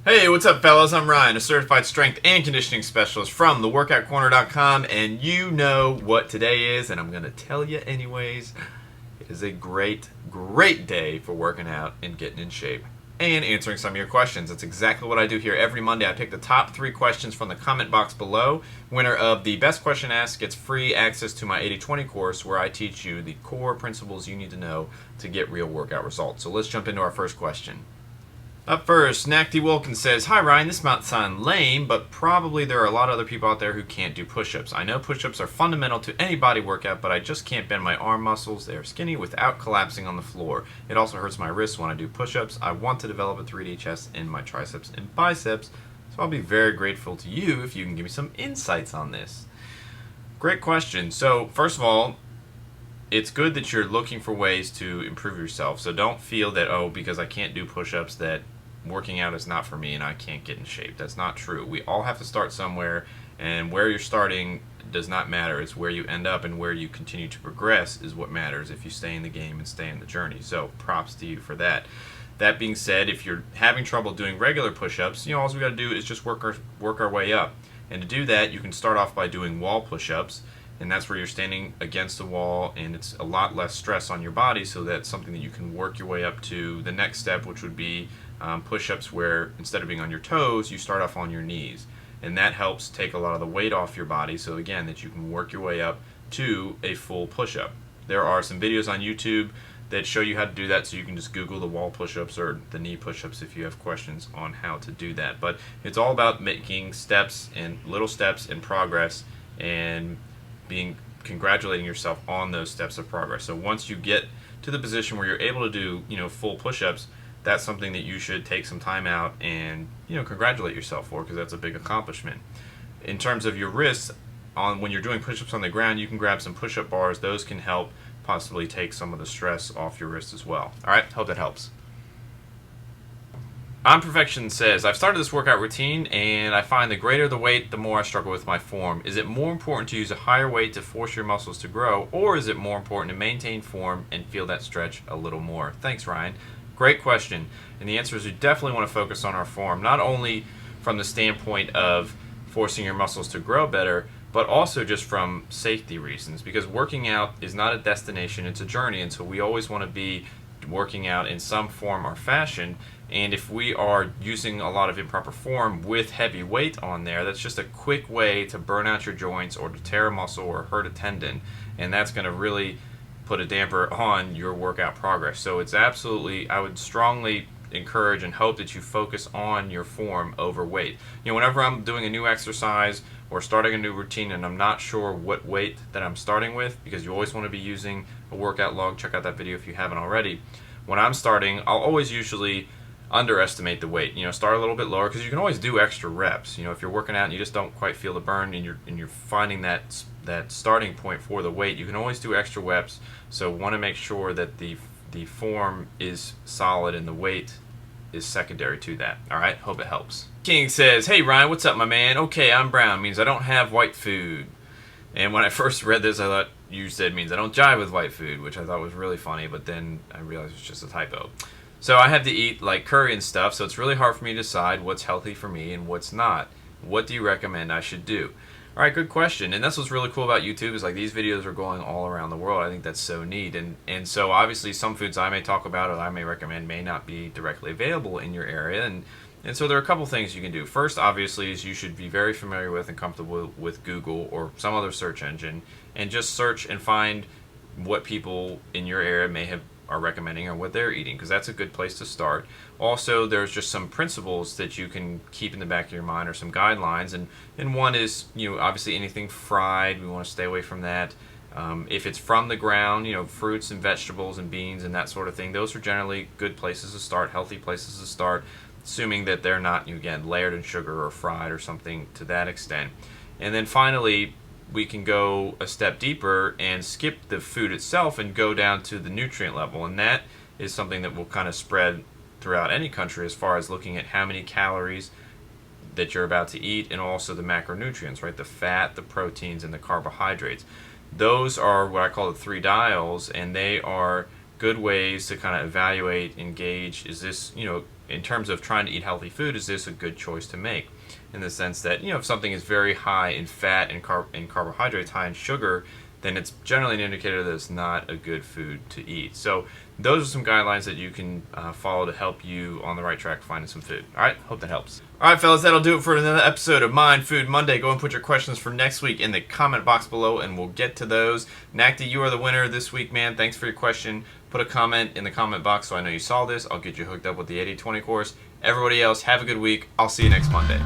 Hey, what's up, fellas? I'm Ryan, a certified strength and conditioning specialist from theworkoutcorner.com, and you know what today is, and I'm going to tell you anyways. It is a great, great day for working out and getting in shape and answering some of your questions. That's exactly what I do here every Monday. I pick the top 3 questions from the comment box below. Winner of the best question asked gets free access to my 80/20 course, where I teach you the core principles you need to know to get real workout results. So let's jump into our first question. Up first, Nacty Wilkins says, "Hi Ryan, this might sound lame, but probably there are a lot of other people out there who can't do push-ups. I know push-ups are fundamental to any body workout, but I just can't bend my arm muscles. They are skinny without collapsing on the floor. It also hurts my wrists when I do push-ups. I want to develop a 3D chest in my triceps and biceps, so I'll be very grateful to you if you can give me some insights on this." Great question. So, first of all, it's good that you're looking for ways to improve yourself. So don't feel that, oh, because I can't do push-ups, that working out is not for me and I can't get in shape. That's not true. We all have to start somewhere, and where you're starting does not matter. It's where you end up, and where you continue to progress is what matters if you stay in the game and stay in the journey. So props to you for that. That being said, if you're having trouble doing regular push-ups, all we got to do is just work our way up. And to do that, you can start off by doing wall push-ups, and that's where you're standing against the wall, and it's a lot less stress on your body, so that's something that you can work your way up to the next step, which would be push-ups where instead of being on your toes, you start off on your knees. And that helps take a lot of the weight off your body, so again, that you can work your way up to a full push-up. There are some videos on YouTube that show you how to do that, so you can just Google the wall push-ups or the knee push-ups if you have questions on how to do that. But it's all about making steps and little steps in progress, and congratulating yourself on those steps of progress. So once you get to the position where you're able to do full push-ups, that's something that you should take some time out and congratulate yourself for, because that's a big accomplishment. In terms of your wrists, when you're doing push-ups on the ground, you can grab some push-up bars. Those can help possibly take some of the stress off your wrist as well. All right, hope that helps. I'm Perfection says, "I've started this workout routine, and I find the greater the weight, the more I struggle with my form. Is it more important to use a higher weight to force your muscles to grow, or is it more important to maintain form and feel that stretch a little more? Thanks, Ryan." Great question. And the answer is, you definitely want to focus on our form, not only from the standpoint of forcing your muscles to grow better, but also just from safety reasons, because working out is not a destination, it's a journey, and so we always want to be working out in some form or fashion. And if we are using a lot of improper form with heavy weight on there, that's just a quick way to burn out your joints or to tear a muscle or hurt a tendon, and that's going to really put a damper on your workout progress. So it's absolutely, I would strongly encourage and hope that you focus on your form over weight. Whenever I'm doing a new exercise or starting a new routine and I'm not sure what weight that I'm starting with, because you always want to be using a workout log, check out that video if you haven't already. When I'm starting, I'll always usually underestimate the weight. Start a little bit lower, because you can always do extra reps. If you're working out and you just don't quite feel the burn, and you're finding that starting point for the weight, you can always do extra reps. So want to make sure that the form is solid and the weight is secondary to that. All right, hope it helps. King says, "Hey Ryan, what's up, my man? Okay, I'm brown means I don't have white food." And when I first read this, I thought you said means I don't jive with white food, which I thought was really funny, but then I realized it's just a typo. So I have to eat like curry and stuff, so it's really hard for me to decide what's healthy for me and what's not. What do you recommend I should do? All right, good question. And that's what's really cool about YouTube, is like these videos are going all around the world. I think that's so neat. And so obviously some foods I may talk about or I may recommend may not be directly available in your area. And so there are a couple things you can do. First, obviously, is you should be very familiar with and comfortable with Google or some other search engine, and just search and find what people in your area are recommending or what they're eating, because that's a good place to start. Also, there's just some principles that you can keep in the back of your mind, or some guidelines, and one is, obviously anything fried, we want to stay away from that. If it's from the ground, fruits and vegetables and beans and that sort of thing, those are generally good places to start, healthy places to start, assuming that they're not, again, layered in sugar or fried or something to that extent. And then finally, we can go a step deeper and skip the food itself and go down to the nutrient level, and that is something that will kind of spread throughout any country, as far as looking at how many calories that you're about to eat, and also the macronutrients, right? The fat, the proteins, and the carbohydrates. Those are what I call the 3 dials, and they are good ways to kind of evaluate and gauge, is this, in terms of trying to eat healthy food, is this a good choice to make? In the sense that, if something is very high in fat and carbohydrates, high in sugar, then it's generally an indicator that it's not a good food to eat. So those are some guidelines that you can follow to help you on the right track finding some food. All right, hope that helps. All right, fellas, that'll do it for another episode of Mind Food Monday. Go and put your questions for next week in the comment box below, and we'll get to those. Nacti, you are the winner this week, man. Thanks for your question. Put a comment in the comment box so I know you saw this. I'll get you hooked up with the 80/20 course. Everybody else, have a good week. I'll see you next Monday.